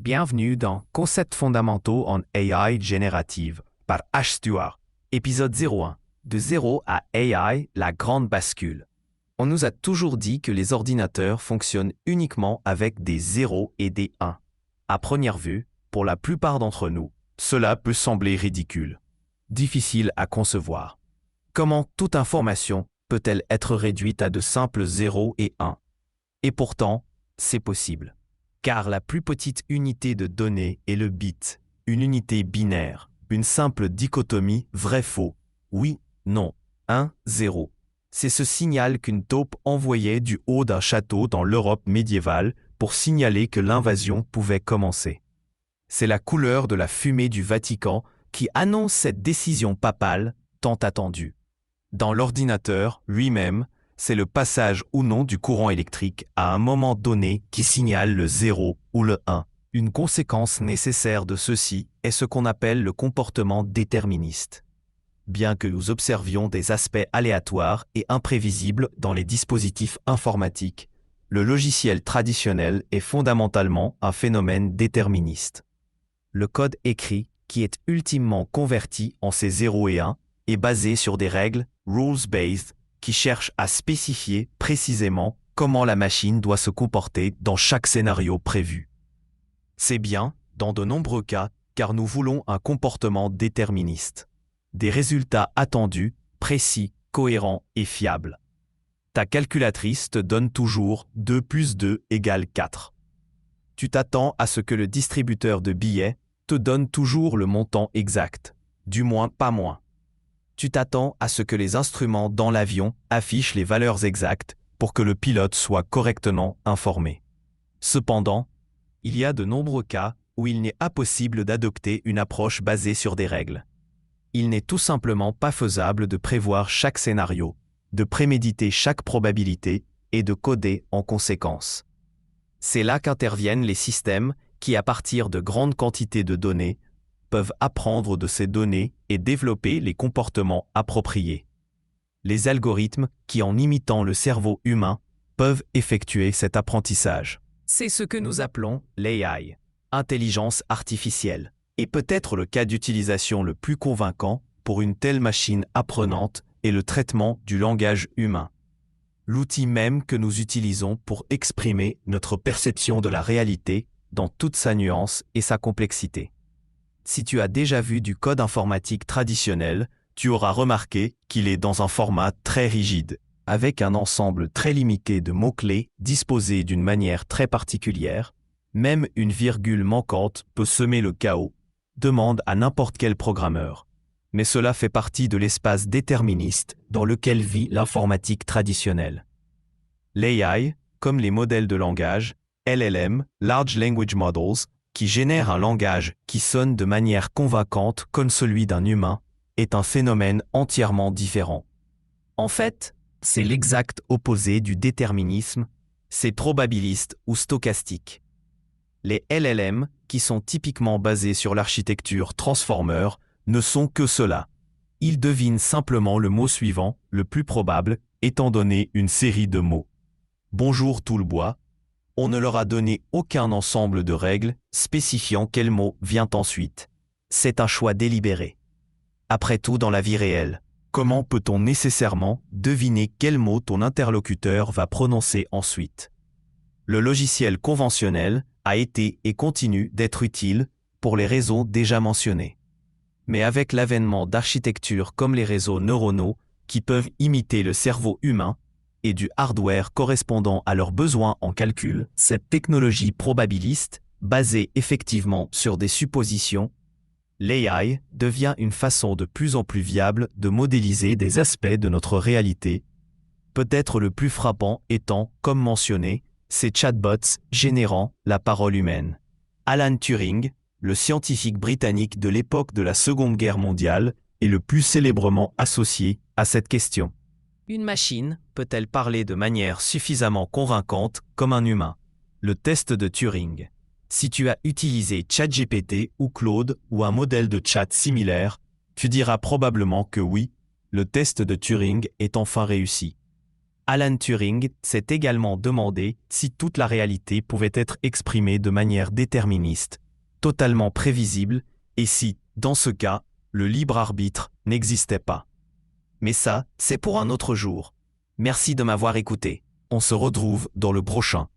Bienvenue dans Concepts fondamentaux en AI générative par H. Stewart, épisode 01, de 0 à AI, la grande bascule. On nous a toujours dit que les ordinateurs fonctionnent uniquement avec des 0 et des 1. À première vue, pour la plupart d'entre nous, cela peut sembler ridicule, difficile à concevoir. Comment toute information peut-elle être réduite à de simples 0 et 1? Et pourtant, c'est possible. Car la plus petite unité de données est le bit, une unité binaire, une simple dichotomie vrai-faux, oui, non, 1, 0. C'est ce signal qu'une taupe envoyait du haut d'un château dans l'Europe médiévale pour signaler que l'invasion pouvait commencer. C'est la couleur de la fumée du Vatican qui annonce cette décision papale tant attendue. Dans l'ordinateur lui-même, c'est le passage ou non du courant électrique à un moment donné qui signale le 0 ou le 1. Une conséquence nécessaire de ceci est ce qu'on appelle le comportement déterministe. Bien que nous observions des aspects aléatoires et imprévisibles dans les dispositifs informatiques, le logiciel traditionnel est fondamentalement un phénomène déterministe. Le code écrit, qui est ultimement converti en ces 0 et 1, est basé sur des règles, rules-based, qui cherchent à spécifier précisément comment la machine doit se comporter dans chaque scénario prévu. C'est bien, dans de nombreux cas, car nous voulons un comportement déterministe. Des résultats attendus, précis, cohérents et fiables. Ta calculatrice te donne toujours 2 plus 2 égale 4. Tu t'attends à ce que le distributeur de billets te donne toujours le montant exact, du moins pas moins. Tu t'attends à ce que les instruments dans l'avion affichent les valeurs exactes pour que le pilote soit correctement informé. Cependant, il y a de nombreux cas où il n'est pas possible d'adopter une approche basée sur des règles. Il n'est tout simplement pas faisable de prévoir chaque scénario, de préméditer chaque probabilité et de coder en conséquence. C'est là qu'interviennent les systèmes qui, à partir de grandes quantités de données, peuvent apprendre de ces données et développer les comportements appropriés. Les algorithmes qui, en imitant le cerveau humain, peuvent effectuer cet apprentissage. C'est ce que nous appelons l'AI, intelligence artificielle, et peut-être le cas d'utilisation le plus convaincant pour une telle machine apprenante est le traitement du langage humain. L'outil même que nous utilisons pour exprimer notre perception de la réalité dans toute sa nuance et sa complexité. Si tu as déjà vu du code informatique traditionnel, tu auras remarqué qu'il est dans un format très rigide, avec un ensemble très limité de mots-clés disposés d'une manière très particulière. Même une virgule manquante peut semer le chaos, demande à n'importe quel programmeur. Mais cela fait partie de l'espace déterministe dans lequel vit l'informatique traditionnelle. L'AI, comme les modèles de langage, LLM, Large Language Models, qui génère un langage qui sonne de manière convaincante comme celui d'un humain, est un phénomène entièrement différent. En fait, c'est l'exact opposé du déterminisme, c'est probabiliste ou stochastique. Les LLM, qui sont typiquement basés sur l'architecture Transformer, ne sont que cela. Ils devinent simplement le mot suivant, le plus probable, étant donné une série de mots. Bonjour tout le bois. On ne leur a donné aucun ensemble de règles spécifiant quel mot vient ensuite. C'est un choix délibéré. Après tout, dans la vie réelle, comment peut-on nécessairement deviner quel mot ton interlocuteur va prononcer ensuite? Le logiciel conventionnel a été et continue d'être utile pour les raisons déjà mentionnées. Mais avec l'avènement d'architectures comme les réseaux neuronaux qui peuvent imiter le cerveau humain, et du hardware correspondant à leurs besoins en calcul, cette technologie probabiliste, basée effectivement sur des suppositions, l'AI devient une façon de plus en plus viable de modéliser des aspects de notre réalité, peut-être le plus frappant étant, comme mentionné, ces chatbots générant la parole humaine. Alan Turing, le scientifique britannique de l'époque de la Seconde Guerre mondiale, est le plus célèbrement associé à cette question. Une machine peut-elle parler de manière suffisamment convaincante comme un humain? Le test de Turing. Si tu as utilisé ChatGPT ou Claude ou un modèle de chat similaire, tu diras probablement que oui, le test de Turing est enfin réussi. Alan Turing s'est également demandé si toute la réalité pouvait être exprimée de manière déterministe, totalement prévisible, et si, dans ce cas, le libre arbitre n'existait pas. Mais ça, c'est pour un autre jour. Merci de m'avoir écouté. On se retrouve dans le prochain.